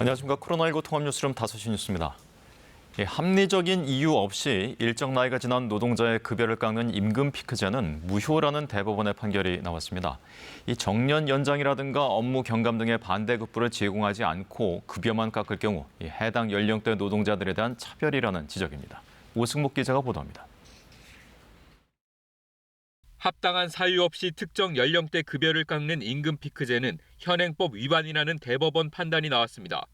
안녕하십니까. 코로나19 통합뉴스룸 5시 뉴스입니다. 합리적인 이유 없이 일정 나이가 지난 노동자의 급여를 깎는 임금 피크제는 무효라는 대법원의 판결이 나왔습니다. 이 정년 연장이라든가 업무 경감 등의 반대 급부를 제공하지 않고 급여만 깎을 경우 해당 연령대 노동자들에 대한 차별이라는 지적입니다. 오승목 기자가 보도합니다. 합당한 사유 없이 특정 연령대 급여를 깎는 임금 피크제는 현행법 위반이라는 대법원 판단이 나왔습니다.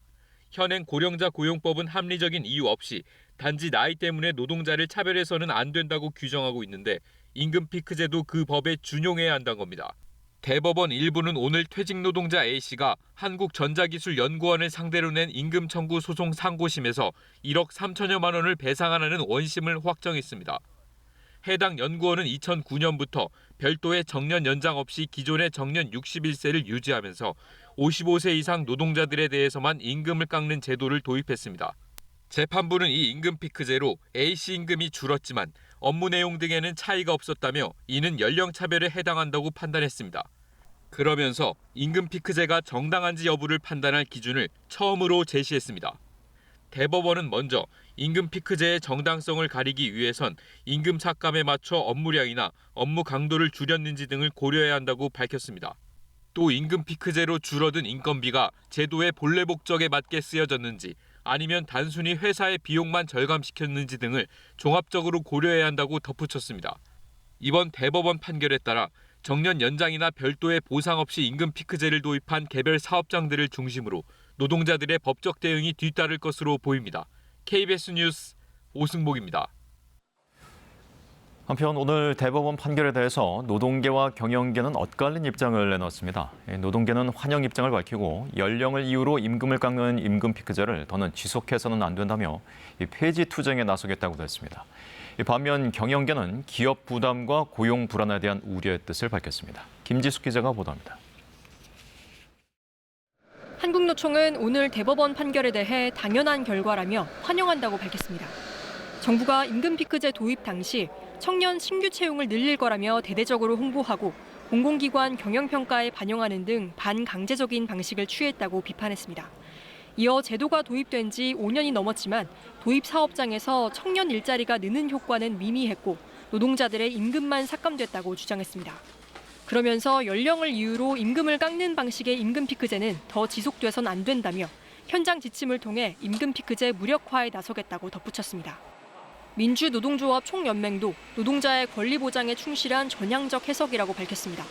현행 고령자 고용법은 합리적인 이유 없이 단지 나이 때문에 노동자를 차별해서는 안 된다고 규정하고 있는데 임금 피크제도 그 법에 준용해야 한다는 겁니다. 대법원 일부는 오늘 퇴직 노동자 A씨가 한국전자기술연구원을 상대로 낸 임금 청구 소송 상고심에서 1억 3천여만 원을 배상하라는 원심을 확정했습니다. 해당 연구원은 2009년부터 별도의 정년 연장 없이 기존의 정년 61세를 유지하면서 55세 이상 노동자들에 대해서만 임금을 깎는 제도를 도입했습니다. 재판부는 이 임금 피크제로 A씨 임금이 줄었지만 업무 내용 등에는 차이가 없었다며 이는 연령 차별에 해당한다고 판단했습니다. 그러면서 임금 피크제가 정당한지 여부를 판단할 기준을 처음으로 제시했습니다. 대법원은 먼저 임금 피크제의 정당성을 가리기 위해선 임금 삭감에 맞춰 업무량이나 업무 강도를 줄였는지 등을 고려해야 한다고 밝혔습니다. 또 임금 피크제로 줄어든 인건비가 제도의 본래 목적에 맞게 쓰여졌는지 아니면 단순히 회사의 비용만 절감시켰는지 등을 종합적으로 고려해야 한다고 덧붙였습니다. 이번 대법원 판결에 따라 정년 연장이나 별도의 보상 없이 임금 피크제를 도입한 개별 사업장들을 중심으로 노동자들의 법적 대응이 뒤따를 것으로 보입니다. KBS 뉴스 오승목입니다. 한편 오늘 대법원 판결에 대해서 노동계와 경영계는 엇갈린 입장을 내놨습니다. 노동계는 환영 입장을 밝히고 연령을 이유로 임금을 깎는 임금 피크제를 더는 지속해서는 안 된다며 폐지 투쟁에 나서겠다고 했습니다. 반면 경영계는 기업 부담과 고용 불안에 대한 우려의 뜻을 밝혔습니다. 김지숙 기자가 보도합니다. 한국노총은 오늘 대법원 판결에 대해 당연한 결과라며 환영한다고 밝혔습니다. 정부가 임금 피크제 도입 당시 청년 신규 채용을 늘릴 거라며 대대적으로 홍보하고 공공기관 경영평가에 반영하는 등 반강제적인 방식을 취했다고 비판했습니다. 이어 제도가 도입된 지 5년이 넘었지만 도입 사업장에서 청년 일자리가 느는 효과는 미미했고 노동자들의 임금만 삭감됐다고 주장했습니다. 그러면서 연령을 이유로 임금을 깎는 방식의 임금 피크제는 더 지속돼선 안 된다며 현장 지침을 통해 임금 피크제 무력화에 나서겠다고 덧붙였습니다. 민주노동조합 총연맹도 노동자의 권리 보장에 충실한 전향적 해석이라고 밝혔습니다.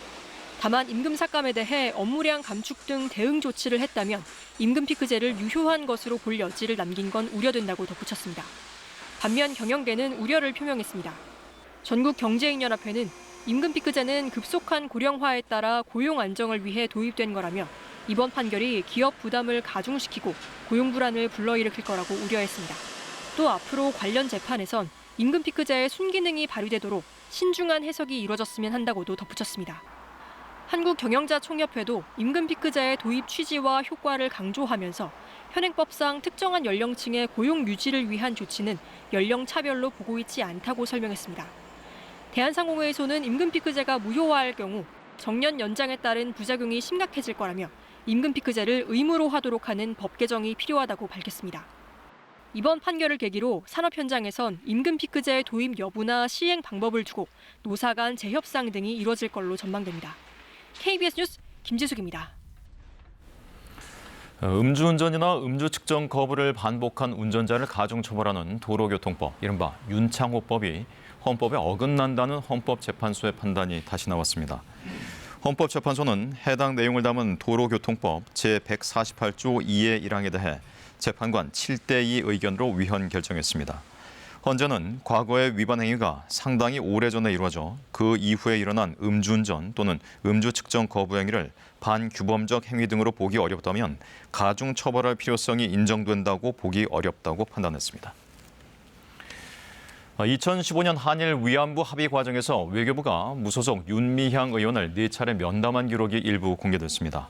다만 임금 삭감에 대해 업무량 감축 등 대응 조치를 했다면 임금 피크제를 유효한 것으로 볼 여지를 남긴 건 우려된다고 덧붙였습니다. 반면 경영계는 우려를 표명했습니다. 전국경제인연합회는 임금 피크제는 급속한 고령화에 따라 고용 안정을 위해 도입된 거라며 이번 판결이 기업 부담을 가중시키고 고용 불안을 불러일으킬 거라고 우려했습니다. 또 앞으로 관련 재판에선 임금 피크제의 순기능이 발휘되도록 신중한 해석이 이뤄졌으면 한다고도 덧붙였습니다. 한국경영자총협회도 임금 피크제의 도입 취지와 효과를 강조하면서 현행법상 특정한 연령층의 고용 유지를 위한 조치는 연령 차별로 보고 있지 않다고 설명했습니다. 대한상공회에서는 임금 피크제가 무효화할 경우 정년 연장에 따른 부작용이 심각해질 거라며 임금 피크제를 의무로 하도록 하는 법 개정이 필요하다고 밝혔습니다. 이번 판결을 계기로 산업 현장에선 임금 피크제의 도입 여부나 시행 방법을 두고 노사 간 재협상 등이 이뤄질 걸로 전망됩니다. KBS 뉴스 김지숙입니다. 음주운전이나 음주 측정 거부를 반복한 운전자를 가중처벌하는 도로교통법, 이른바 윤창호법이 헌법에 어긋난다는 헌법재판소의 판단이 다시 나왔습니다. 헌법재판소는 해당 내용을 담은 도로교통법 제148조 2의 1항에 대해 재판관 7대2 의견으로 위헌 결정했습니다. 헌재는 과거의 위반 행위가 상당히 오래전에 이루어져 그 이후에 일어난 음주운전 또는 음주 측정 거부 행위를 반규범적 행위 등으로 보기 어렵다면 가중 처벌할 필요성이 인정된다고 보기 어렵다고 판단했습니다. 2015년 한일 위안부 합의 과정에서 외교부가 무소속 윤미향 의원을 4차례 면담한 기록이 일부 공개됐습니다.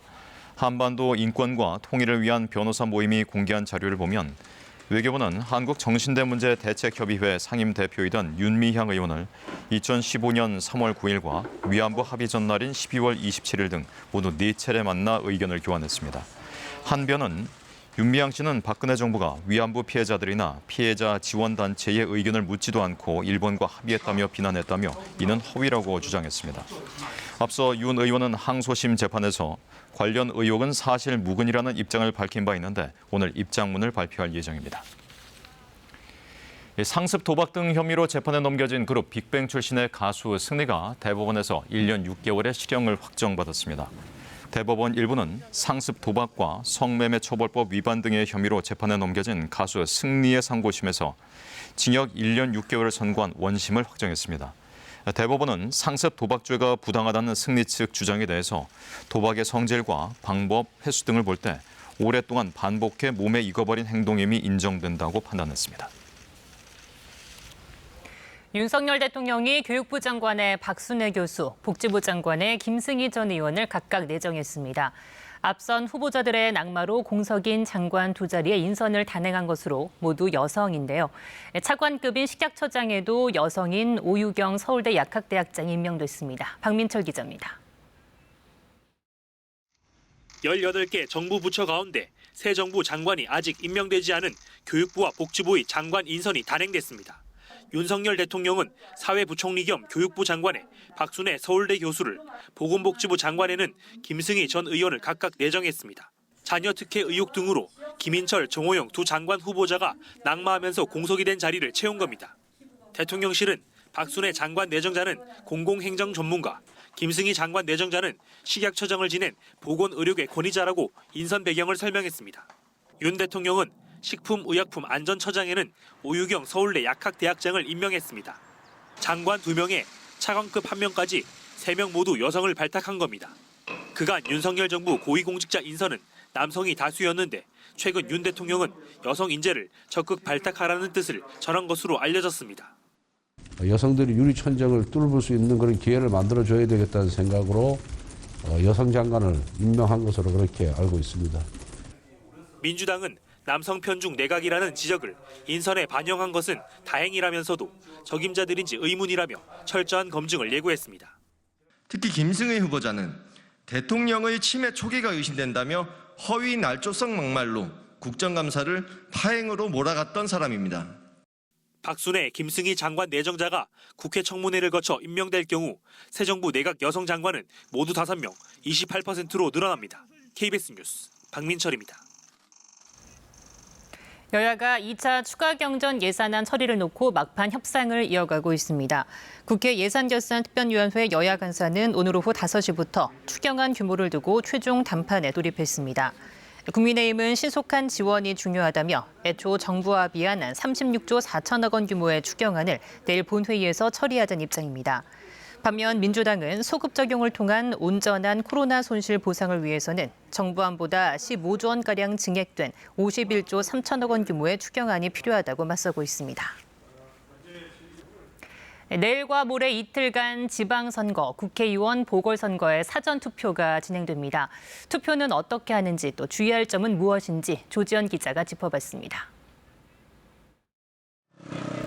한반도 인권과 통일을 위한 변호사 모임이 공개한 자료를 보면 외교부는 한국정신대문제대책협의회 상임대표이던 윤미향 의원을 2015년 3월 9일과 위안부 합의 전날인 12월 27일 등 모두 4차례 만나 의견을 교환했습니다. 한 변은 윤미향 씨는 박근혜 정부가 위안부 피해자들이나 피해자 지원단체의 의견을 묻지도 않고 일본과 합의했다며 비난했다며 이는 허위라고 주장했습니다. 앞서 윤 의원은 항소심 재판에서 관련 의혹은 사실 무근이라는 입장을 밝힌 바 있는데 오늘 입장문을 발표할 예정입니다. 상습 도박 등 혐의로 재판에 넘겨진 그룹 빅뱅 출신의 가수 승리가 대법원에서 1년 6개월의 실형을 확정받았습니다. 대법원 일부는 상습 도박과 성매매 처벌법 위반 등의 혐의로 재판에 넘겨진 가수 승리의 상고심에서 징역 1년 6개월을 선고한 원심을 확정했습니다. 대법원은 상습 도박죄가 부당하다는 승리 측 주장에 대해서 도박의 성질과 방법, 횟수 등을 볼 때 오랫동안 반복해 몸에 익어버린 행동임이 인정된다고 판단했습니다. 윤석열 대통령이 교육부 장관의 박순애 교수, 복지부 장관의 김승희 전 의원을 각각 내정했습니다. 앞선 후보자들의 낙마로 공석인 장관 두 자리에 인선을 단행한 것으로 모두 여성인데요. 차관급인 식약처장에도 여성인 오유경 서울대 약학대학장이 임명됐습니다. 박민철 기자입니다. 18개 정부 부처 가운데 새 정부 장관이 아직 임명되지 않은 교육부와 복지부의 장관 인선이 단행됐습니다. 윤석열 대통령은 사회부총리 겸 교육부 장관에 박순애 서울대 교수를, 보건복지부 장관에는 김승희 전 의원을 각각 내정했습니다. 자녀 특혜 의혹 등으로 김인철, 정호영 두 장관 후보자가 낙마하면서 공석이 된 자리를 채운 겁니다. 대통령실은 박순애 장관 내정자는 공공행정 전문가, 김승희 장관 내정자는 식약처장을 지낸 보건의료계 권위자라고 인선 배경을 설명했습니다. 윤 대통령은 식품의약품안전처장에는 오유경 서울대 약학대학장을 임명했습니다. 장관 2명에 차관급 1명까지 3명 모두 여성을 발탁한 겁니다. 그간 윤석열 정부 고위공직자 인선은 남성이 다수였는데 최근 윤 대통령은 여성 인재를 적극 발탁하라는 뜻을 전한 것으로 알려졌습니다. 여성들이 유리천장을 뚫을 수 있는 그런 기회를 만들어줘야 되겠다는 생각으로 여성 장관을 임명한 것으로 그렇게 알고 있습니다. 민주당은 남성 편중 내각이라는 지적을 인선에 반영한 것은 다행이라면서도 적임자들인지 의문이라며 철저한 검증을 예고했습니다. 특히 김승희 후보자는 대통령의 치매 초기가 의심된다며 허위 날조성 막말로 국정감사를 파행으로 몰아갔던 사람입니다. 박순애, 김승희 장관 내정자가 국회 청문회를 거쳐 임명될 경우 새 정부 내각 여성 장관은 모두 5명, 28%로 늘어납니다. KBS 뉴스 박민철입니다. 여야가 2차 추가 경정 예산안 처리를 놓고 막판 협상을 이어가고 있습니다. 국회 예산결산특별위원회 여야 간사는 오늘 오후 5시부터 추경안 규모를 두고 최종 담판에 돌입했습니다. 국민의힘은 신속한 지원이 중요하다며 애초 정부와 합의한 36조 4천억 원 규모의 추경안을 내일 본회의에서 처리하자는 입장입니다. 반면 민주당은 소급 적용을 통한 온전한 코로나 손실 보상을 위해서는 정부안보다 15조 원가량 증액된 51조 3천억 원 규모의 추경안이 필요하다고 맞서고 있습니다. 내일과 모레 이틀간 지방선거, 국회의원 보궐선거의 사전투표가 진행됩니다. 투표는 어떻게 하는지 또 주의할 점은 무엇인지 조지연 기자가 짚어봤습니다.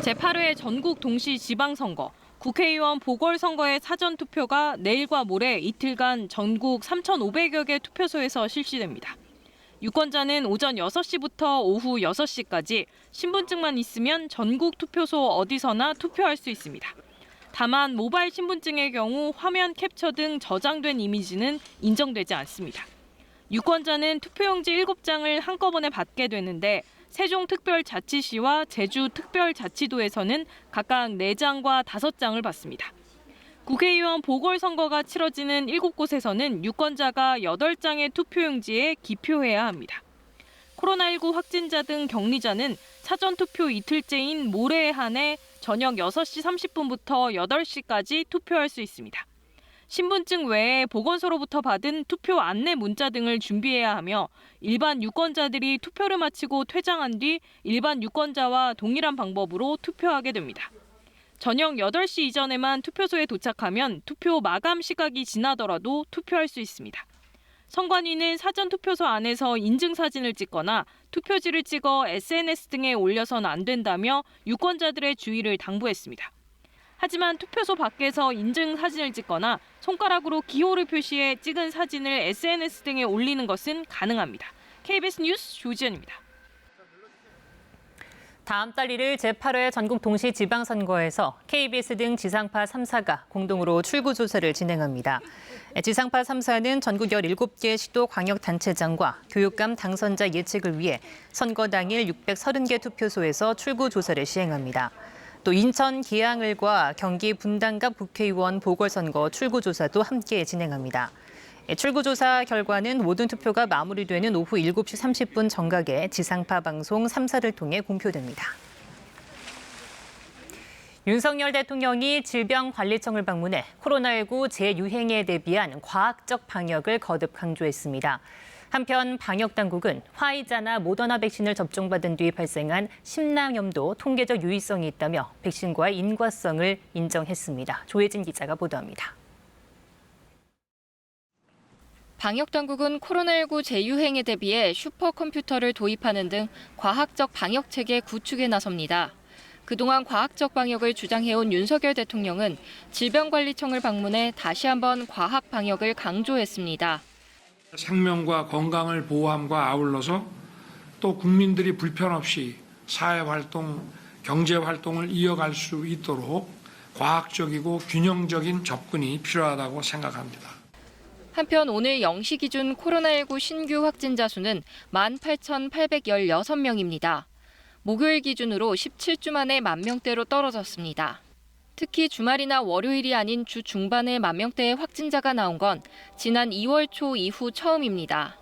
제8회 전국 동시 지방선거, 국회의원 보궐선거의 사전투표가 내일과 모레 이틀간 전국 3,500여 개 투표소에서 실시됩니다. 유권자는 오전 6시부터 오후 6시까지 신분증만 있으면 전국 투표소 어디서나 투표할 수 있습니다. 다만 모바일 신분증의 경우 화면 캡처 등 저장된 이미지는 인정되지 않습니다. 유권자는 투표용지 7장을 한꺼번에 받게 되는데 세종특별자치시와 제주특별자치도에서는 각각 4장과 5장을 받습니다. 국회의원 보궐선거가 치러지는 7곳에서는 유권자가 8장의 투표용지에 기표해야 합니다. 코로나19 확진자 등 격리자는 사전투표 이틀째인 모레에 한해 저녁 6시 30분부터 8시까지 투표할 수 있습니다. 신분증 외에 보건소로부터 받은 투표 안내 문자 등을 준비해야 하며 일반 유권자들이 투표를 마치고 퇴장한 뒤 일반 유권자와 동일한 방법으로 투표하게 됩니다. 저녁 8시 이전에만 투표소에 도착하면 투표 마감 시각이 지나더라도 투표할 수 있습니다. 선관위는 사전투표소 안에서 인증사진을 찍거나 투표지를 찍어 SNS 등에 올려서는 안 된다며 유권자들의 주의를 당부했습니다. 하지만 투표소 밖에서 인증사진을 찍거나 손가락으로 기호를 표시해 찍은 사진을 SNS 등에 올리는 것은 가능합니다. KBS 뉴스 조지현입니다. 다음 달 1일 제8회 전국 동시 지방선거에서 KBS 등 지상파 3사가 공동으로 출구조사를 진행합니다. 지상파 3사는 전국 17개 시도 광역단체장과 교육감 당선자 예측을 위해 선거 당일 630개 투표소에서 출구조사를 시행합니다. 또 인천 기양을과 경기 분당갑 국회의원 보궐선거 출구조사도 함께 진행합니다. 출구조사 결과는 모든 투표가 마무리되는 오후 7시 30분 정각에 지상파 방송 3사를 통해 공표됩니다. 윤석열 대통령이 질병관리청을 방문해 코로나19 재유행에 대비한 과학적 방역을 거듭 강조했습니다. 한편 방역당국은 화이자나 모더나 백신을 접종받은 뒤 발생한 심낭염도 통계적 유의성이 있다며 백신과의 인과성을 인정했습니다. 조혜진 기자가 보도합니다. 방역당국은 코로나19 재유행에 대비해 슈퍼컴퓨터를 도입하는 등 과학적 방역체계 구축에 나섭니다. 그동안 과학적 방역을 주장해온 윤석열 대통령은 질병관리청을 방문해 다시 한번 과학 방역을 강조했습니다. 생명과 건강을 보호함과 아울러서 또 국민들이 불편 없이 사회활동, 경제활동을 이어갈 수 있도록 과학적이고 균형적인 접근이 필요하다고 생각합니다. 한편 오늘 0시 기준 코로나19 신규 확진자 수는 18,816명입니다. 목요일 기준으로 17주 만에 10,000명대로 떨어졌습니다. 특히 주말이나 월요일이 아닌 주 중반에 10,000명대의 확진자가 나온 건 지난 2월 초 이후 처음입니다.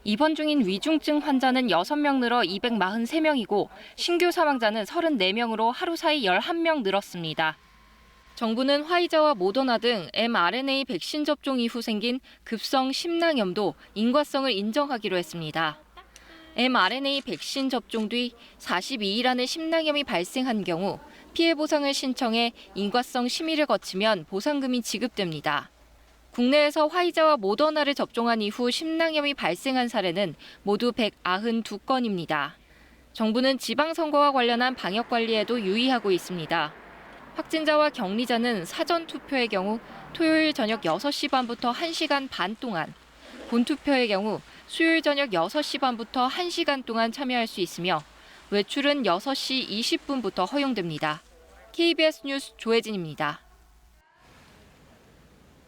입원 중인 위중증 환자는 6명 늘어 243명이고 신규 사망자는 34명으로 하루 사이 11명 늘었습니다. 정부는 화이자와 모더나 등 mRNA 백신 접종 이후 생긴 급성 심낭염도 인과성을 인정하기로 했습니다. mRNA 백신 접종 뒤 42일 안에 심낭염이 발생한 경우 피해 보상을 신청해 인과성 심의를 거치면 보상금이 지급됩니다. 국내에서 화이자와 모더나를 접종한 이후 심낭염이 발생한 사례는 모두 192건입니다. 정부는 지방선거와 관련한 방역 관리에도 유의하고 있습니다. 확진자와 격리자는 사전 투표의 경우 토요일 저녁 6시 반부터 1시간 반 동안, 본투표의 경우 수요일 저녁 6시 반부터 1시간 동안 참여할 수 있으며 외출은 6시 20분부터 허용됩니다. KBS 뉴스 조혜진입니다.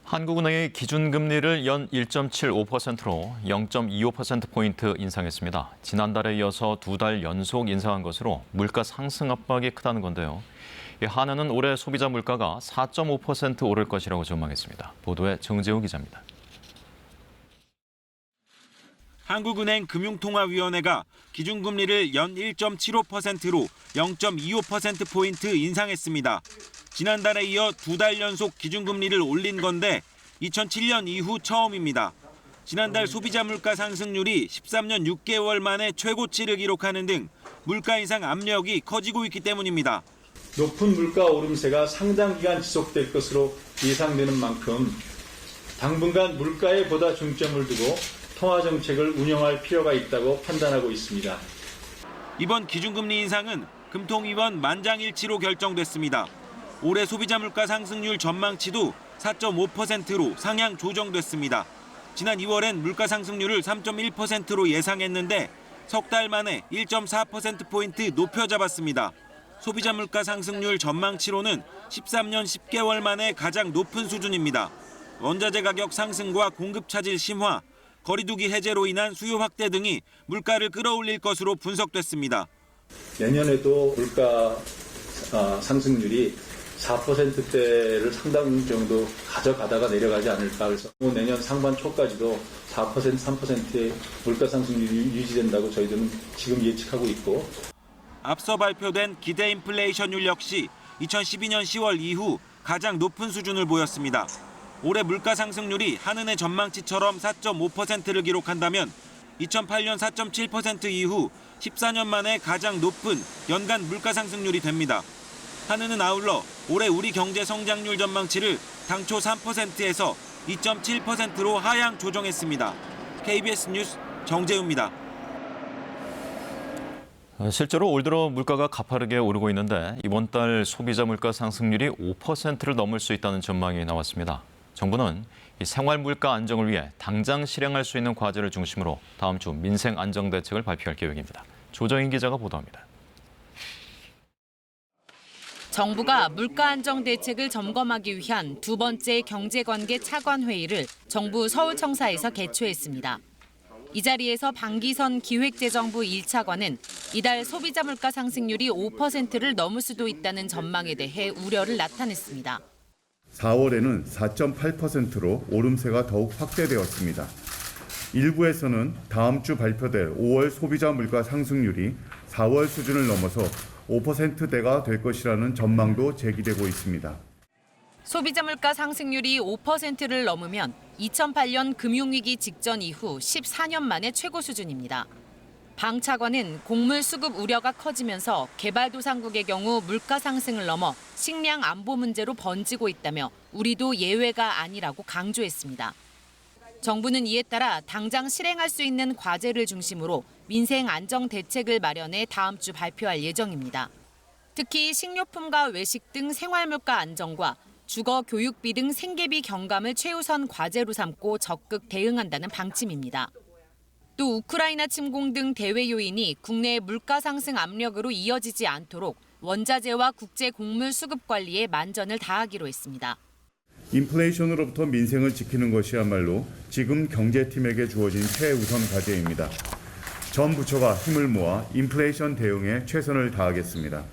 한국은행이 기준금리를 연 1.75%로 0.25%포인트 인상했습니다. 지난달에 이어서 2달 연속 인상한 것으로 물가 상승 압박이 크다는 건데요. 한은은 올해 소비자 물가가 4.5% 오를 것이라고 전망했습니다. 보도에 정재우 기자입니다. 한국은행 금융통화위원회가 기준금리를 연 1.75%로 0.25%포인트 인상했습니다. 지난달에 이어 2달 연속 기준금리를 올린 건데 2007년 이후 처음입니다. 지난달 소비자 물가 상승률이 13년 6개월 만에 최고치를 기록하는 등 물가 인상 압력이 커지고 있기 때문입니다. 높은 물가 오름세가 상당 기간 지속될 것으로 예상되는 만큼 당분간 물가에 보다 중점을 두고 통화정책을 운영할 필요가 있다고 판단하고 있습니다. 이번 기준금리 인상은 금통위원 만장일치로 결정됐습니다. 올해 소비자 물가 상승률 전망치도 4.5%로 상향 조정됐습니다. 지난 2월엔 물가 상승률을 3.1%로 예상했는데 석 달 만에 1.4%포인트 높여 잡았습니다. 소비자 물가 상승률 전망치로는 13년 10개월 만에 가장 높은 수준입니다. 원자재 가격 상승과 공급 차질 심화, 거리두기 해제로 인한 수요 확대 등이 물가를 끌어올릴 것으로 분석됐습니다. 내년에도 물가 상승률이 4%대를 상당 정도 가져가다가 내려가지 않을까. 그래서 내년 상반 초까지도 4%, 3%의 물가 상승률이 유지된다고 저희들은 지금 예측하고 있고. 앞서 발표된 기대 인플레이션율 역시 2012년 10월 이후 가장 높은 수준을 보였습니다. 올해 물가 상승률이 한은의 전망치처럼 4.5%를 기록한다면 2008년 4.7% 이후 14년 만에 가장 높은 연간 물가 상승률이 됩니다. 한은은 아울러 올해 우리 경제 성장률 전망치를 당초 3%에서 2.7%로 하향 조정했습니다. KBS 뉴스 정재우입니다. 실제로 올 들어 물가가 가파르게 오르고 있는데 이번 달 소비자 물가 상승률이 5%를 넘을 수 있다는 전망이 나왔습니다. 정부는 이 생활 물가 안정을 위해 당장 실행할 수 있는 과제를 중심으로 다음 주 민생 안정 대책을 발표할 계획입니다. 조정인 기자가 보도합니다. 정부가 물가 안정 대책을 점검하기 위한 두 번째 경제관계 차관 회의를 정부 서울청사에서 개최했습니다. 이 자리에서 방기선 기획재정부 1차관은 이달 소비자 물가 상승률이 5%를 넘을 수도 있다는 전망에 대해 우려를 나타냈습니다. 4월에는 4.8%로 오름세가 더욱 확대되었습니다. 일부에서는 다음 주 발표될 5월 소비자 물가 상승률이 4월 수준을 넘어서 5%대가 될 것이라는 전망도 제기되고 있습니다. 소비자 물가 상승률이 5%를 넘으면 2008년 금융위기 직전 이후 14년 만에 최고 수준입니다. 방 차관은 곡물 수급 우려가 커지면서 개발도상국의 경우 물가 상승을 넘어 식량 안보 문제로 번지고 있다며 우리도 예외가 아니라고 강조했습니다. 정부는 이에 따라 당장 실행할 수 있는 과제를 중심으로 민생 안정 대책을 마련해 다음 주 발표할 예정입니다. 특히 식료품과 외식 등 생활물가 안정과 주거, 교육비 등 생계비 경감을 최우선 과제로 삼고 적극 대응한다는 방침입니다. 또 우크라이나 침공 등 대외 요인이 국내 물가 상승 압력으로 이어지지 않도록 원자재와 국제 곡물 수급 관리에 만전을 다하기로 했습니다. 인플레이션으로부터 민생을 지키는 것이야말로 지금 경제팀에게 주어진 최우선 과제입니다. 전 부처가 힘을 모아 인플레이션 대응에 최선을 다하겠습니다.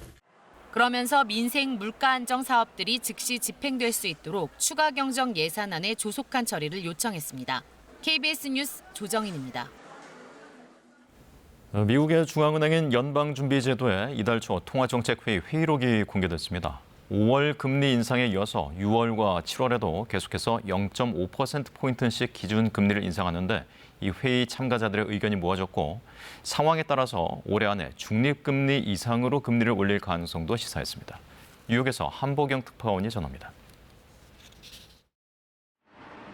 그러면서 민생 물가 안정 사업들이 즉시 집행될 수 있도록 추가 경정 예산안의 조속한 처리를 요청했습니다. KBS 뉴스 조정인입니다. 미국의 중앙은행인 연방준비제도의 이달 초 통화정책회의 회의록이 공개됐습니다. 5월 금리 인상에 이어서 6월과 7월에도 계속해서 0.5%포인트씩 기준금리를 인상하는데 이 회의 참가자들의 의견이 모아졌고 상황에 따라서 올해 안에 중립금리 이상으로 금리를 올릴 가능성도 시사했습니다. 뉴욕에서 한보경 특파원이 전합니다.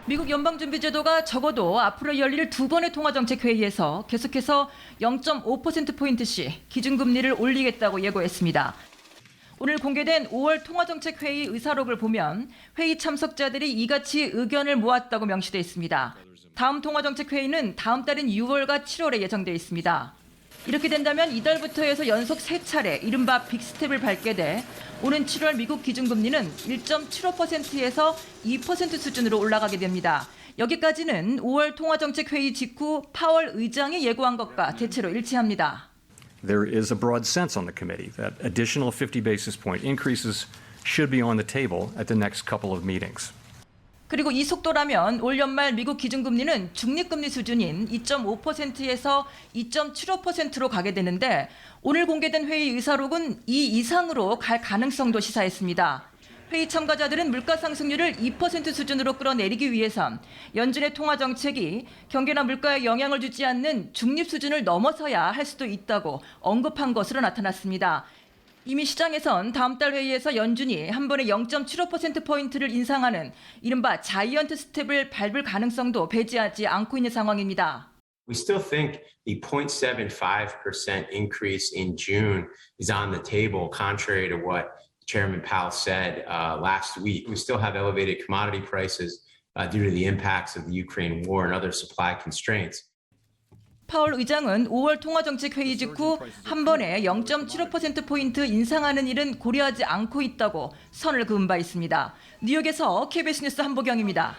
미국 연방준비제도가 적어도 앞으로 열릴 두 번의 통화정책회의에서 계속해서 0.5%포인트씩 기준금리를 올리겠다고 예고했습니다. 오늘 공개된 5월 통화정책회의 의사록을 보면 회의 참석자들이 이같이 의견을 모았다고 명시돼 있습니다. 다음 통화정책회의는 다음 달인 6월과 7월에 예정돼 있습니다. 이렇게 된다면 이달부터 해서 연속 3차례 이른바 빅스텝을 밟게 돼 오는 7월 미국 기준금리는 1.75%에서 2% 수준으로 올라가게 됩니다. 여기까지는 5월 통화정책회의 직후 파월 의장이 예고한 것과 대체로 일치합니다. There is a broad sense on the committee that additional 50 basis point increases should be on the table at the next couple of meetings. 그리고 이 속도라면 올 연말 미국 기준금리는 중립금리 수준인 2.5%에서 2.75%로 가게 되는데 오늘 공개된 회의 의사록은 이 이상으로 갈 가능성도 시사했습니다. 회의 참가자들은 물가 상승률을 2% 수준으로 끌어내리기 위해선 연준의 통화 정책이 경기나 물가에 영향을 주지 않는 중립 수준을 넘어서야 할 수도 있다고 언급한 것으로 나타났습니다. 이미 시장에선 다음 달 회의에서 연준이 한 번에 0.75%포인트를 인상하는 이른바 자이언트 스텝을 밟을 가능성도 배제하지 않고 있는 상황입니다. We still think the 0.75% increase in June is on the table, contrary to what Chairman Powell said last week. We still have elevated commodity prices due to the impacts of the Ukraine war and other supply constraints. 파월 의장은 5월 통화정책회의 직후 한 번에 0.75%포인트 인상하는 일은 고려하지 않고 있다고 선을 그은 바 있습니다. 뉴욕에서 KBS 뉴스 한보경입니다.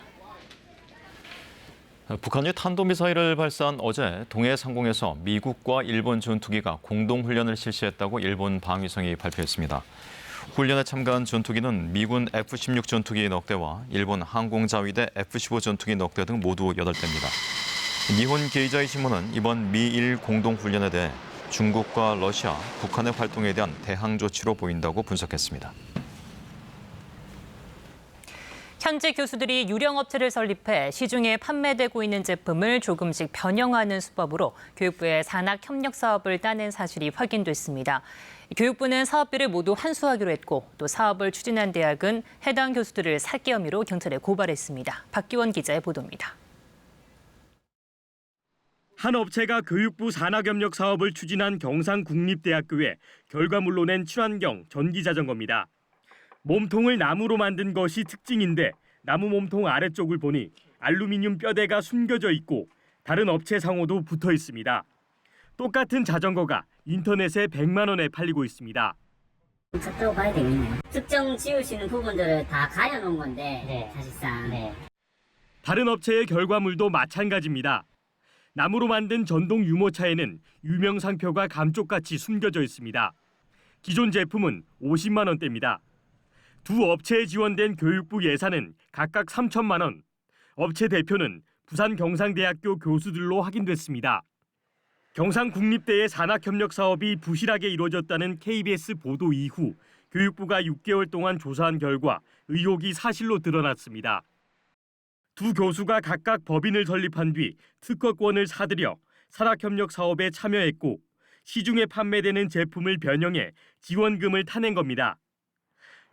북한이 탄도미사일을 발사한 어제 동해 상공에서 미국과 일본 전투기가 공동훈련을 실시했다고 일본 방위성이 발표했습니다. 훈련에 참가한 전투기는 미군 F-16 전투기 넉 대와 일본 항공자위대 F-15 전투기 넉 대 등 모두 8대입니다. 니혼 게이자이 신문은 이번 미일 공동훈련에 대해 중국과 러시아, 북한의 활동에 대한 대항 조치로 보인다고 분석했습니다. 현지 교수들이 유령업체를 설립해 시중에 판매되고 있는 제품을 조금씩 변형하는 수법으로 교육부의 산학 협력 사업을 따낸 사실이 확인됐습니다. 교육부는 사업비를 모두 환수하기로 했고 또 사업을 추진한 대학은 해당 교수들을 사기 혐의로 경찰에 고발했습니다. 박기원 기자의 보도입니다. 한 업체가 교육부 산학협력 사업을 추진한 경상국립대학교에 결과물로 낸 친환경 전기자전거입니다. 몸통을 나무로 만든 것이 특징인데 나무 몸통 아래쪽을 보니 알루미늄 뼈대가 숨겨져 있고 다른 업체 상호도 붙어 있습니다. 똑같은 자전거가 인터넷에 100만 원에 팔리고 있습니다. 쳤다고 봐야 되겠네요. 특정 지울 수 있는 부분들을 다 가려놓은 건데 사실상. 다른 업체의 결과물도 마찬가지입니다. 나무로 만든 전동 유모차에는 유명 상표가 감쪽같이 숨겨져 있습니다. 기존 제품은 50만 원대입니다. 두 업체에 지원된 교육부 예산은 각각 3천만 원. 업체 대표는 부산 경상대학교 교수들로 확인됐습니다. 경상국립대의 산학협력 사업이 부실하게 이루어졌다는 KBS 보도 이후 교육부가 6개월 동안 조사한 결과 의혹이 사실로 드러났습니다. 두 교수가 각각 법인을 설립한 뒤 특허권을 사들여 산학협력 사업에 참여했고 시중에 판매되는 제품을 변형해 지원금을 타낸 겁니다.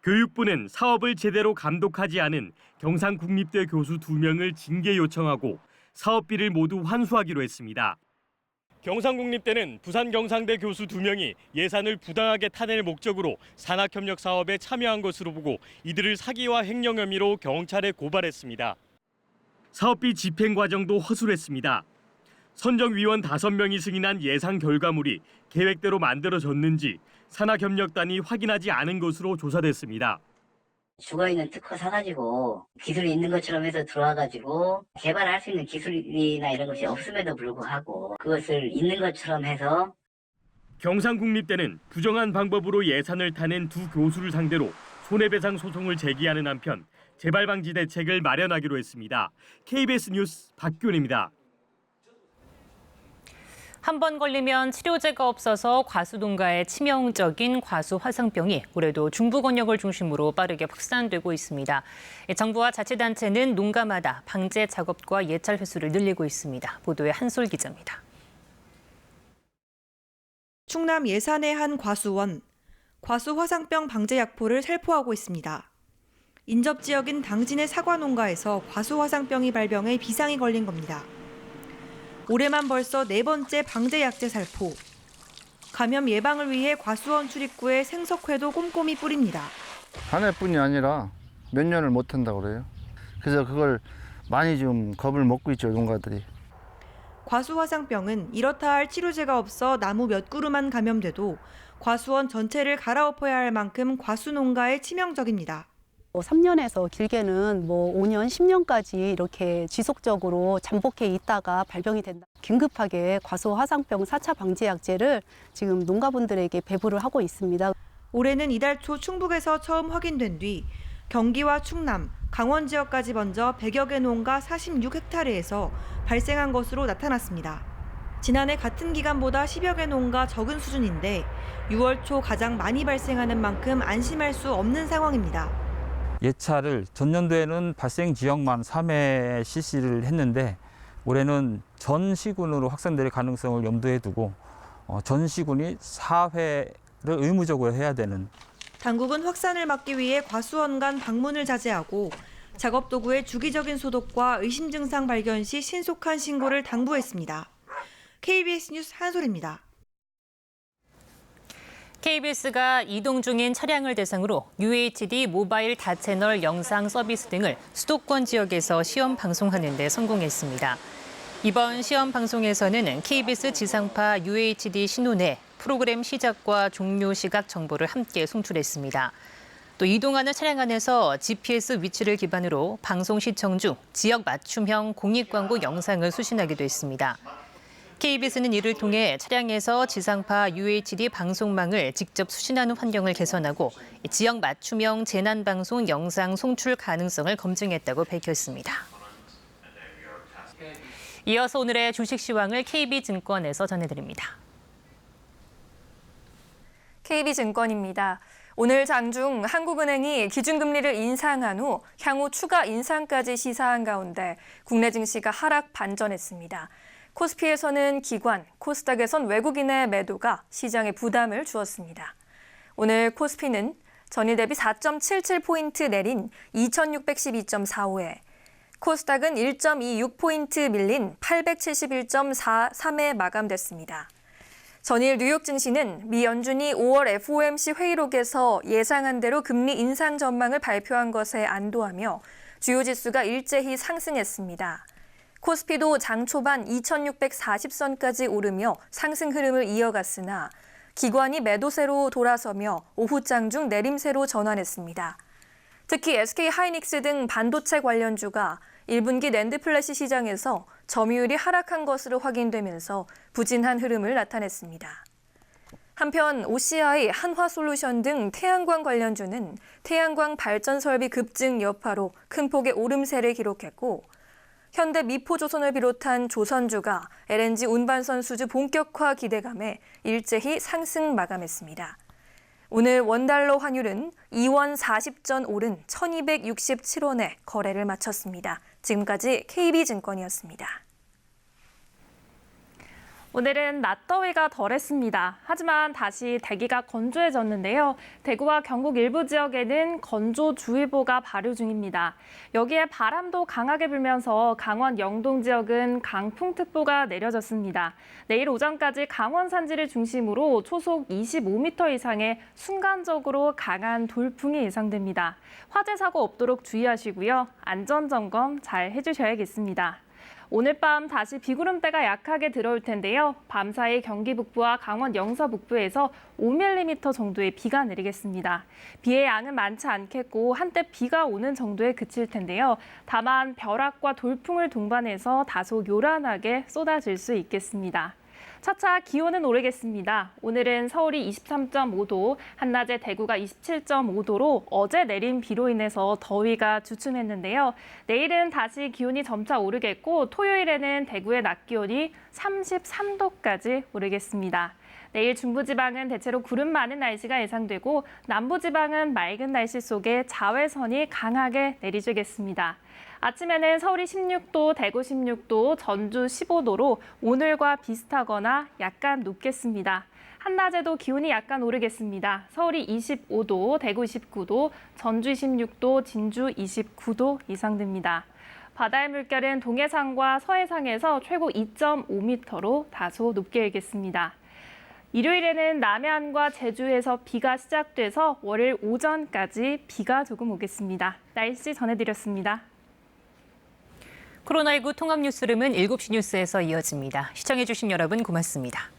교육부는 사업을 제대로 감독하지 않은 경상국립대 교수 2명을 징계 요청하고 사업비를 모두 환수하기로 했습니다. 경상국립대는 부산 경상대 교수 2명이 예산을 부당하게 타낼 목적으로 산학협력 사업에 참여한 것으로 보고 이들을 사기와 횡령 혐의로 경찰에 고발했습니다. 사업비 집행 과정도 허술했습니다. 선정위원 5명이 승인한 예상 결과물이 계획대로 만들어졌는지 산학협력단이 확인하지 않은 것으로 조사됐습니다. 죽어있는 특허 사가지고 기술이 있는 것처럼 해서 들어와가지고 개발할 수 있는 기술이나 이런 것이 없음에도 불구하고 그것을 있는 것처럼 해서 경상국립대는 부정한 방법으로 예산을 타낸 두 교수를 상대로 손해배상 소송을 제기하는 한편 재발 방지 대책을 마련하기로 했습니다. KBS 뉴스 박규원입니다. 한 번 걸리면 치료제가 없어서 과수 농가에 치명적인 과수 화상병이 올해도 중부 권역을 중심으로 빠르게 확산되고 있습니다. 정부와 자치단체는 농가마다 방제 작업과 예찰 횟수를 늘리고 있습니다. 보도에 한솔 기자입니다. 충남 예산의 한 과수원, 과수 화상병 방제 약포를 살포하고 있습니다. 인접 지역인 당진의 사과 농가에서 과수 화상병이 발병해 비상이 걸린 겁니다. 올해만 벌써 4번째 방제 약제 살포. 감염 예방을 위해 과수원 출입구에 생석회도 꼼꼼히 뿌립니다. 한 해뿐이 아니라 몇 년을 못 한다고 그래요. 그래서 그걸 많이 좀 겁을 먹고 있죠, 농가들이. 과수 화상병은 이렇다 할 치료제가 없어 나무 몇 그루만 감염돼도 과수원 전체를 갈아엎어야 할 만큼 과수 농가에 치명적입니다. 3년에서 길게는 5년, 10년까지 이렇게 지속적으로 잠복해 있다가 발병이 된다. 긴급하게 과수 화상병 4차 방지 약제를 지금 농가분들에게 배부를 하고 있습니다. 올해는 이달 초 충북에서 처음 확인된 뒤 경기와 충남, 강원 지역까지 번져 100여 개 농가 46헥타르에서 발생한 것으로 나타났습니다. 지난해 같은 기간보다 10여 개 농가 적은 수준인데 6월 초 가장 많이 발생하는 만큼 안심할 수 없는 상황입니다. 예찰을 전년도에는 발생 지역만 3회 실시를 했는데 올해는 전 시군으로 확산될 가능성을 염두에 두고 전 시군이 4회를 의무적으로 해야 되는. 당국은 확산을 막기 위해 과수원 간 방문을 자제하고 작업 도구의 주기적인 소독과 의심 증상 발견 시 신속한 신고를 당부했습니다. KBS 뉴스 한솔입니다. KBS가 이동 중인 차량을 대상으로 UHD 모바일 다채널 영상 서비스 등을 수도권 지역에서 시험 방송하는 데 성공했습니다. 이번 시험 방송에서는 KBS 지상파 UHD 신호 내 프로그램 시작과 종료 시각 정보를 함께 송출했습니다. 또 이동하는 차량 안에서 GPS 위치를 기반으로 방송 시청 중 지역 맞춤형 공익 광고 영상을 수신하기도 했습니다. KBS는 이를 통해 차량에서 지상파 UHD 방송망을 직접 수신하는 환경을 개선하고 지역 맞춤형 재난방송 영상 송출 가능성을 검증했다고 밝혔습니다. 이어서 오늘의 주식 시황을 KB증권에서 전해드립니다. KB증권입니다. 오늘 장중 한국은행이 기준금리를 인상한 후 향후 추가 인상까지 시사한 가운데 국내 증시가 하락 반전했습니다. 코스피에서는 기관, 코스닥에선 외국인의 매도가 시장에 부담을 주었습니다. 오늘 코스피는 전일 대비 4.77포인트 내린 2612.45에 코스닥은 1.26포인트 밀린 871.43에 마감됐습니다. 전일 뉴욕 증시는 미 연준이 5월 FOMC 회의록에서 예상한 대로 금리 인상 전망을 발표한 것에 안도하며 주요 지수가 일제히 상승했습니다. 코스피도 장 초반 2640선까지 오르며 상승 흐름을 이어갔으나 기관이 매도세로 돌아서며 오후장 중 내림세로 전환했습니다. 특히 SK하이닉스 등 반도체 관련주가 1분기 낸드플래시 시장에서 점유율이 하락한 것으로 확인되면서 부진한 흐름을 나타냈습니다. 한편 OCI, 한화솔루션 등 태양광 관련주는 태양광 발전 설비 급증 여파로 큰 폭의 오름세를 기록했고 현대 미포조선을 비롯한 조선주가 LNG 운반선 수주 본격화 기대감에 일제히 상승 마감했습니다. 오늘 원달러 환율은 2원 40전 오른 1267원에 거래를 마쳤습니다. 지금까지 KB증권이었습니다. 오늘은 낮더위가 덜했습니다. 하지만 다시 대기가 건조해졌는데요. 대구와 경북 일부 지역에는 건조주의보가 발효 중입니다. 여기에 바람도 강하게 불면서 강원 영동 지역은 강풍특보가 내려졌습니다. 내일 오전까지 강원 산지를 중심으로 초속 25m 이상의 순간적으로 강한 돌풍이 예상됩니다. 화재 사고 없도록 주의하시고요. 안전점검 잘 해주셔야겠습니다. 오늘 밤 다시 비구름대가 약하게 들어올 텐데요. 밤사이 경기 북부와 강원 영서 북부에서 5mm 정도의 비가 내리겠습니다. 비의 양은 많지 않겠고 한때 비가 오는 정도에 그칠 텐데요. 다만 벼락과 돌풍을 동반해서 다소 요란하게 쏟아질 수 있겠습니다. 차차 기온은 오르겠습니다. 오늘은 서울이 23.5도, 한낮에 대구가 27.5도로 어제 내린 비로 인해서 더위가 주춤했는데요. 내일은 다시 기온이 점차 오르겠고 토요일에는 대구의 낮 기온이 33도까지 오르겠습니다. 내일 중부지방은 대체로 구름 많은 날씨가 예상되고 남부지방은 맑은 날씨 속에 자외선이 강하게 내리쬐겠습니다. 아침에는 서울이 16도, 대구 16도, 전주 15도로 오늘과 비슷하거나 약간 높겠습니다. 한낮에도 기온이 약간 오르겠습니다. 서울이 25도, 대구 29도, 전주 26도, 진주 29도 예상됩니다. 바다의 물결은 동해상과 서해상에서 최고 2.5m로 다소 높게 일겠습니다. 일요일에는 남해안과 제주에서 비가 시작돼서 월요일 오전까지 비가 조금 오겠습니다. 날씨 전해드렸습니다. 코로나19 통합 뉴스룸은 7시 뉴스에서 이어집니다. 시청해주신 여러분 고맙습니다.